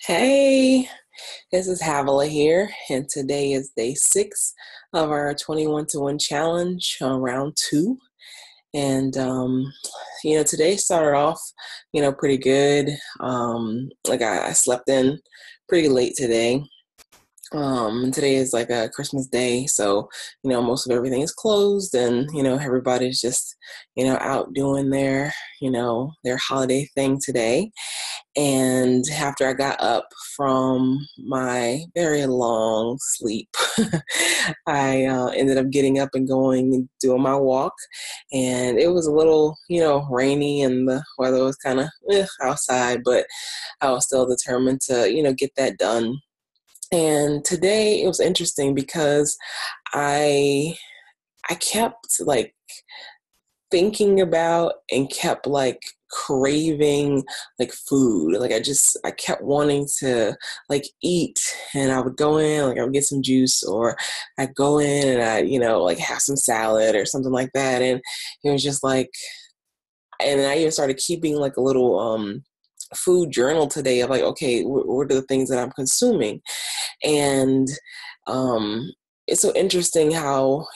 Hey, this is Havilah here, and today is day 6 of our 21 to 1 challenge on round 2. And, today started off, pretty good. I slept in pretty late today. And today is like a Christmas day, so most of everything is closed, and everybody's just out doing their holiday thing today. And after I got up from my very long sleep, I ended up getting up and going and doing my walk. And it was a little, rainy, and the weather was kind of outside, but I was still determined to, get that done. And today it was interesting because I I kept like thinking about and kept like craving like food. I kept wanting to like eat, and I would go in, like I would get some juice, or I'd go in and like have some salad or something like that. And it was just like, and then I even started keeping like a little food journal today of like, okay, what are the things that I'm consuming? And it's so interesting how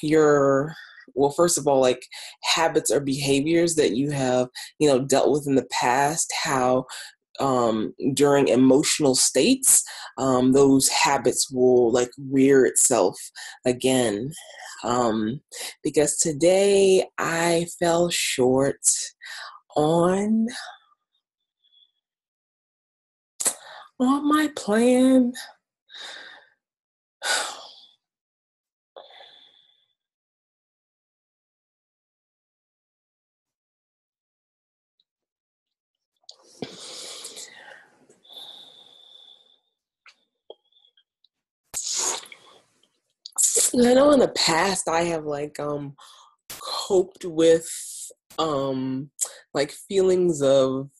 well, first of all, like habits or behaviors that you have, dealt with in the past, how during emotional states, those habits will like rear itself again. Um, because today I fell short on my plan. I know in the past I have like coped with like feelings of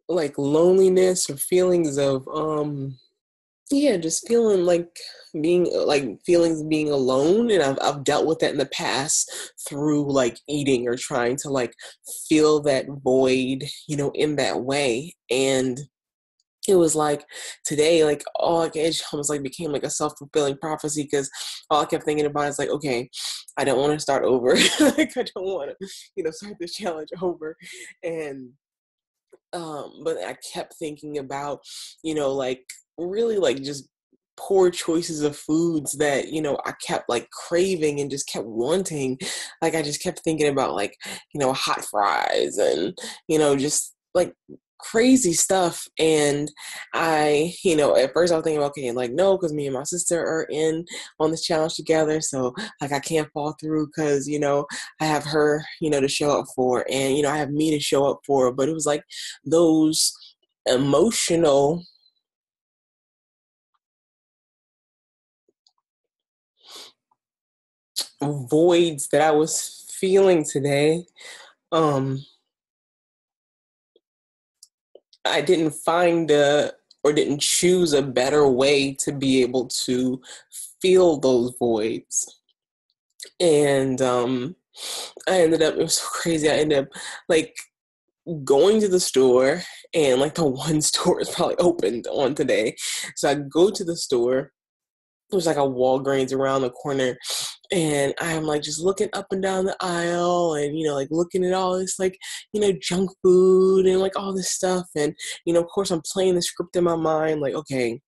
like loneliness, or feelings of just feeling like feelings being alone, and I've dealt with that in the past through like eating or trying to like fill that void, in that way. And it was like today, like it almost like became like a self-fulfilling prophecy, because all I kept thinking about is like, okay, I don't want to start over. Like I don't want to, start this challenge over. And but I kept thinking about, like really like just poor choices of foods that, I kept like craving and just kept wanting. Like I just kept thinking about like, hot fries and, just like crazy stuff. And at first I was thinking, okay, like no, because me and my sister are in on this challenge together, so like I can't fall through, because I have her, to show up for, and I have me to show up for. But it was like those emotional voids that I was feeling today. um I didn't find or didn't choose a better way to be able to feel those voids. And it was so crazy. I ended up like going to the store, and like the one store is probably opened on today. So I go to the store. There's like a Walgreens around the corner, and I'm like just looking up and down the aisle, and like looking at all this like junk food and like all this stuff. And of course I'm playing the script in my mind like, okay,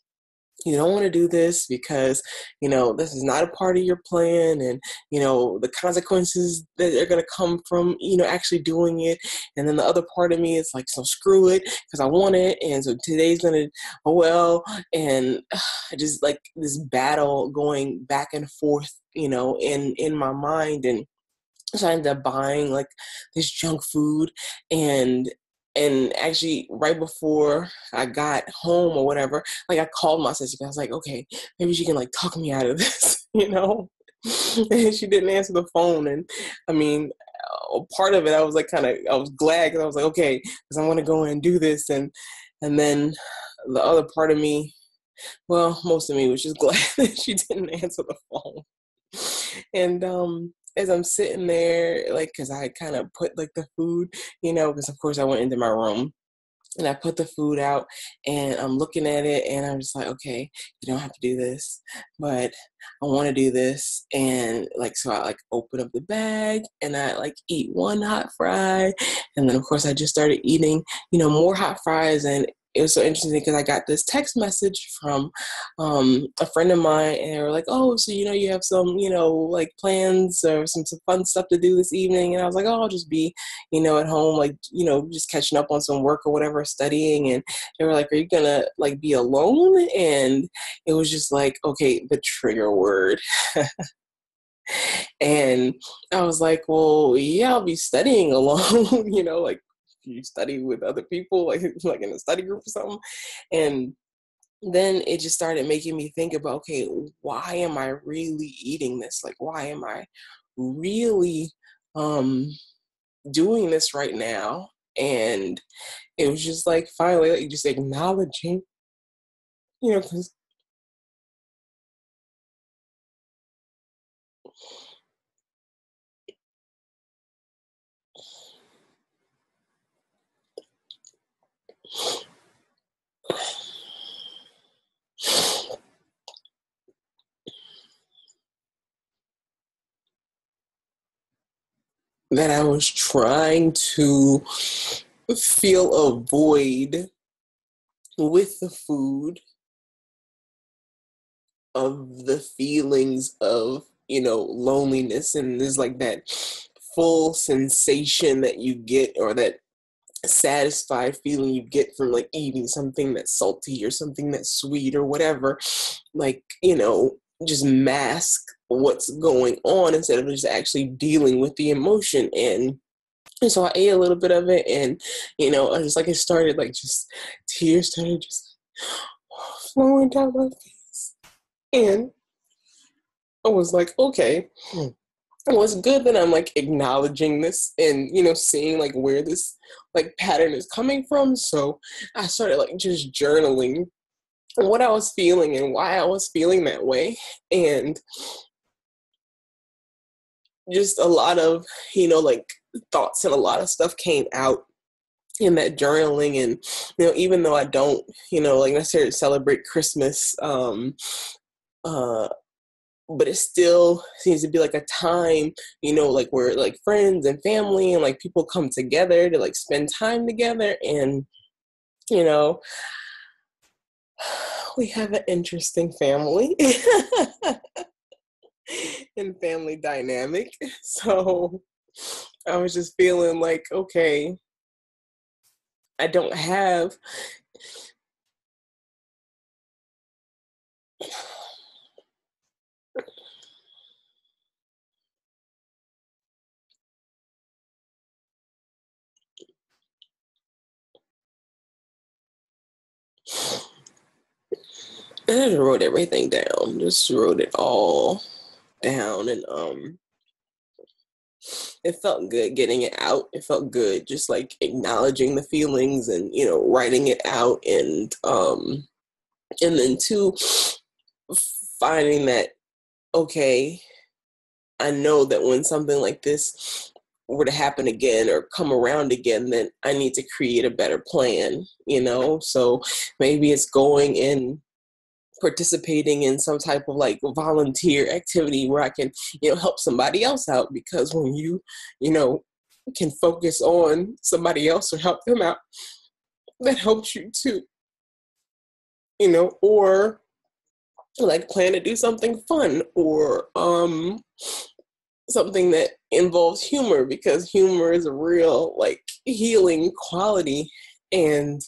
you don't want to do this because this is not a part of your plan, and the consequences that are going to come from actually doing it. And then the other part of me is like, so screw it, because I want it, and so today's going to, oh well. And just like this battle going back and forth in my mind. And so I ended up buying like this junk food. And actually right before I got home or whatever, like I called my sister. I was like, okay, maybe she can like talk me out of this, And she didn't answer the phone. And I mean, part of it, I was like I was glad, because I was like, okay, because I want to go in and do this. And then the other part of me, well, most of me was just glad that she didn't answer the phone. And as I'm sitting there, like, because I kind of put like the food, because of course I went into my room, And I put the food out and I'm looking at it and I'm just like, okay, you don't have to do this, but I want to do this. And like, so I like open up the bag and I like eat one hot fry. And then of course I just started eating, more hot fries. And it was so interesting because I got this text message from a friend of mine, and they were like, oh, so, you have some, like plans or some fun stuff to do this evening. And I was like, oh, I'll just be, at home, like, just catching up on some work or whatever, studying. And they were like, are you gonna like be alone? And it was just like, okay, the trigger word. And I was like, well, yeah, I'll be studying alone, like you study with other people, like in a study group or something. And then it just started making me think about, okay, why am I really eating this? Like, why am I really doing this right now? And it was just like finally like just acknowledging, 'cause that I was trying to fill a void with the food of the feelings of, loneliness. And there's like that full sensation that you get, or that satisfied feeling you get from like eating something that's salty or something that's sweet or whatever, like, just mask what's going on instead of just actually dealing with the emotion. And so I ate a little bit of it, and I just like, it started like, just tears started just flowing down my face. And I was like, okay, well, it's good that I'm like acknowledging this and, seeing like where this like pattern is coming from. So I started like just journaling what I was feeling and why I was feeling that way. And just a lot of, like thoughts and a lot of stuff came out in that journaling. And, even though I don't, like necessarily celebrate Christmas, uh, but it still seems to be like a time, like where like friends and family and like people come together to like spend time together. And, you know, we have an interesting family and family dynamic. So I was just feeling like, okay, I don't have I just wrote everything down. Just wrote it all down. And it felt good getting it out. It felt good just like acknowledging the feelings and, writing it out. And then two, finding that, okay, I know that when something like this were to happen again or come around again, then I need to create a better plan, So maybe it's going in, participating in some type of like volunteer activity where I can, help somebody else out. Because when you know, can focus on somebody else or help them out, that helps you too, or like plan to do something fun, or something that involves humor, because humor is a real like healing quality. And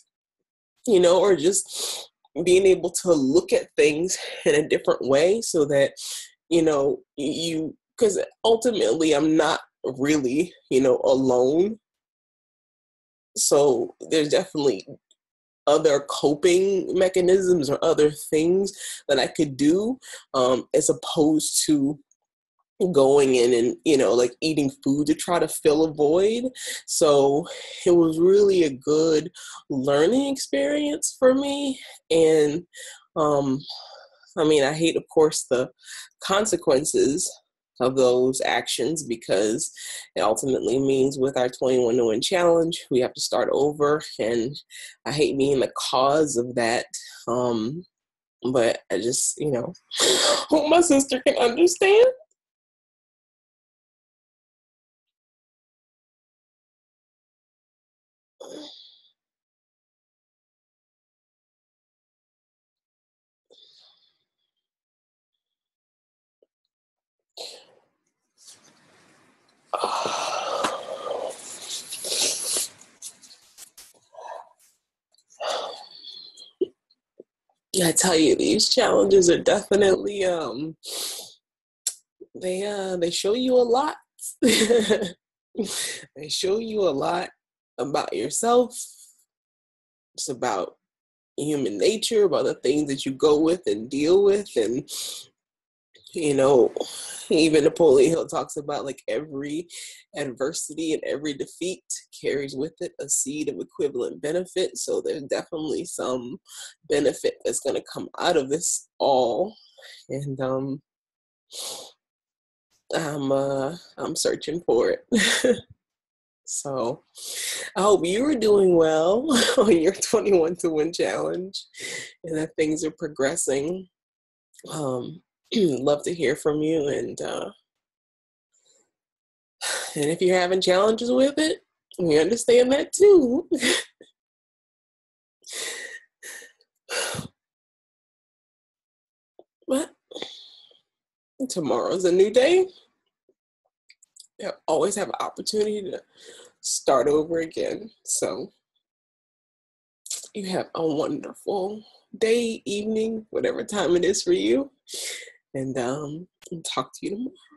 or just being able to look at things in a different way, so that you, because ultimately I'm not really alone. So there's definitely other coping mechanisms or other things that I could do, as opposed to going in and like eating food to try to fill a void. So it was really a good learning experience for me. And I hate, of course, the consequences of those actions, because it ultimately means with our 21 to Win challenge, we have to start over. And I hate being the cause of that. But I just, hope my sister can understand. I tell you, these challenges are definitely they show you a lot. They show you a lot about yourself. It's about human nature, about the things that you go with and deal with. And even Napoleon Hill talks about like every adversity and every defeat carries with it a seed of equivalent benefit. So there's definitely some benefit that's going to come out of this all. And I'm searching for it. So I hope you are doing well on your 21 to Win challenge and that things are progressing. Love to hear from you, and if you're having challenges with it, we understand that too. But tomorrow's a new day. You always have an opportunity to start over again. So you have a wonderful day, evening, whatever time it is for you. And talk to you tomorrow.